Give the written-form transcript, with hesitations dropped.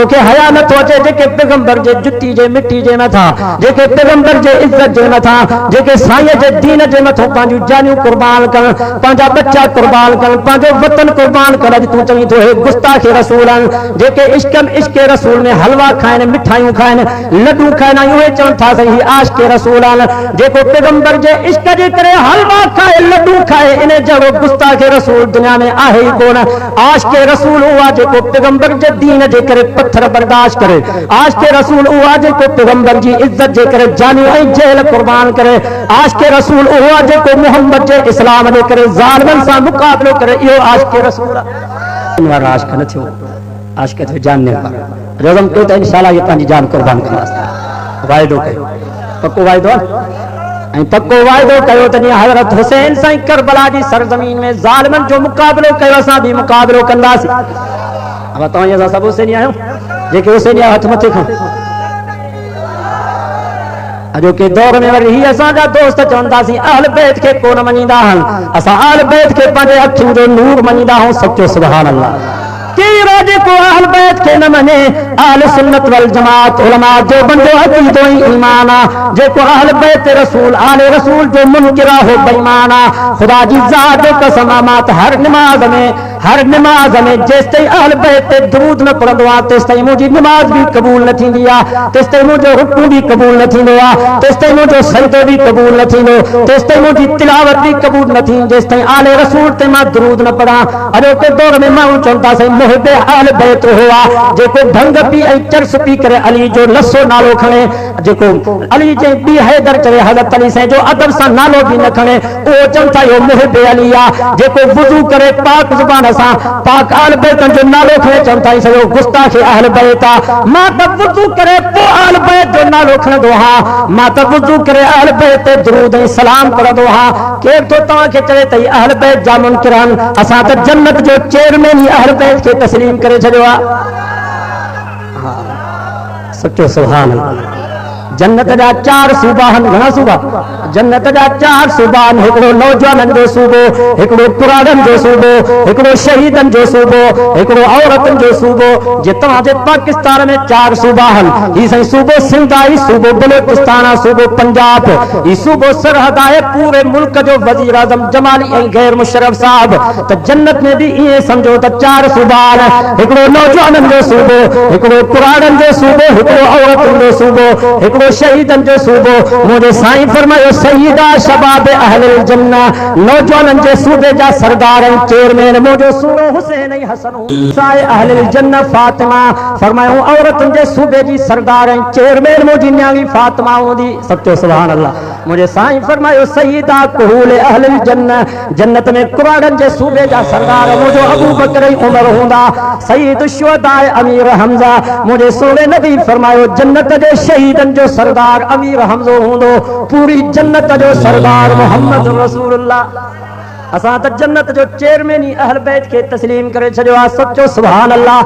तोखे हया न तो अचे जेके पैगंबर जे जुती जे मिट्टी जे मथा जेके पैगंबर जे इज्जत जे मथा जेके साईं जे दीन जे मथो पांजू जानियूं कुर्बान कर पांजा बच्चा कुर्बान कर पांजो वतन कुर्बान कर तू चई तो हे गुस्ताख रसूल जेके इश्क रसूल में हलवा खाइन मिठाइयूं खाइन लड्डू खाइन उहे चवन था सही आशिक रसूल जेको पैगंबर जे इश्क जे करे हलवा खाए लड्डू खाए इन जड़ो गुस्ताख रसूल दुनिया में आहे ही कोन आशिक रसूल हुआ जेको पैगंबर जे दीन जे करे पत्थर बर्दाश्त करे आशिक रसूल हुआ जेको पैगंबर जी इज्जत जे करे जानी ऐं जेल कुर्बान करे आशिक रसूल हुआ जेको मोहम्मद जे इस्लाम जे करे ज़ालिमन सां मुकाबलो करे इहो आशिक रसूल वारो आशिक न थियो आशिक थियो जानने वारो रज़म कयो त इंशाअल्लाह ये पंहिंजी जान कुर्बान कंदासीं वाइदो कयो पक्को वाइदो ऐं पक्को वाइदो कयो त हज़रत हुसैन साईं करबला जी सरज़मीन में ज़ालिमन जो मुकाबलो कयो असां भी मुकाबलो कंदासीं अब तव्हां असां सभु हुसैनी आहियूं जेके हुसैनी हथ मथे खां अॼोके दौर में वरी ही असांजा दोस्त चवंदासीं अहल बैत खे कोन मञींदा आहिनि असां अहल बैत खे पंहिंजे अखियुनि जो नूर मञींदा आहियूं सचो सुभान अल्लाह केरु जेको अहल बैत खे न मञे अहल सुन्नत वल जमात उलमा जो बंदो अक़ीदो ई ईमान आहे जेको अहल बैत रसूल आले रसूल जो मुनकिर हो बेईमान आहे खुदा जी ज़ात जो कसम मां त हर निमाज़ में जेसिताईं अहल बैत ते दुरूद न पढ़ंदो आहे तेसिताईं मुंहिंजी निमाज़ भी क़बूल न थींदी आहे तेसिताईं मुंहिंजो रुकू भी क़बूल न थींदो आहे तेसिताईं मुंहिंजो सजदो भी क़बूल न थींदो तेसिताईं मुंहिंजी तिलावत भी क़बूल न थींदी जेसिताईं आले रसूल ते मां दुरूद न पढ़ां अॼोके दौर में माण्हू चवनि था साईं मुहिबे अहल बैत हुआ जेको भंग पी ऐं चर्स पी करे अली जो लसो नालो खणे जेको अली जे बी हैदर चवे हज़रत अली साईं जो अदब सां नालो भी न खणे उहो चवनि था इहो मुहिबे अली आहे जेको वुज़ू करे पाक ज़ुबान सां पाक अहल बैत जो नालो खणे चवनि था सॼो गुस्ताख अहल बैत आहे मां त वुज़ू करे पोइ अहल बैत जो नालो खणंदो आहियां मां त वुज़ू करे अहल बैत ते दुरूद ऐं सलाम पढ़ंदो आहियां केरु थो तव्हांखे चवे त अहल बैत जा मुनकिर आहिनि असां त जन्नत जो चेयरमैन ई अहल बैत खे तस्लीम करे छॾियो आहे सचो सुभान अल्लाह जन्नत जा 4 सूबा आहिनि घणा सूबा जन्नत जा 4 सूबा आहिनि हिकिड़ो नौजवाननि जो सूबो हिकिड़ो कुराड़नि जो सूबो हिकिड़ो शहीदनि जो सूबो हिकिड़ो औरतनि जो सूबो जे तव्हांजे पाकिस्तान में 4 सूबा आहिनि ही साईं सूबो सिंध आहे सूबो बलोचिस्तान आहे सूबो पंजाब ही सूबो सरहद आहे पूरे मुल्क जो वज़ीर आज़म जमाली ऐं गैर मुशर्रफ साहब त जन्नत में भी इएं समझो त 4 सूबा आहिनि हिकिड़ो नौजवाननि जो सूबो हिकिड़ो कुराड़नि जो सूबो हिकिड़ो औरतनि जो सूबो शहीदन जो सूबो मुझे साईं फरमायो सईदा शबाब अहलिल जन्ना नौजवानन जे सूबे जा सरदार चेयरमैन मुझो सूरो हुसैन ऐं हसन साए अहलिल जन्ना फातिमा फरमायो औरतन जे सूबे जी सरदार चेयरमैन मुझी न्यावी फातिमा हूंदी सचो सुभान अल्लाह मुझे साईं फरमायो सईदा कुहूल अहलिल जन्ना जन्नत में कुराड़न जे सूबे जा सरदार मुझो अबू बकर ऐं उमर हूंदा सईद शुहदा अमीर हमजा मुझे सोने नबी फरमायो जन्नत जे शहीदन जो सरदार अमीर हमजो हूंदो पूरी जन्नत जो सरदार मोहम्मद रसूलुल्लाह असां त जन्नत जो चेयरमैन ई अहल बैत खे तस्लीम करे छॾियो आहे सचो सुभान अल्लाह।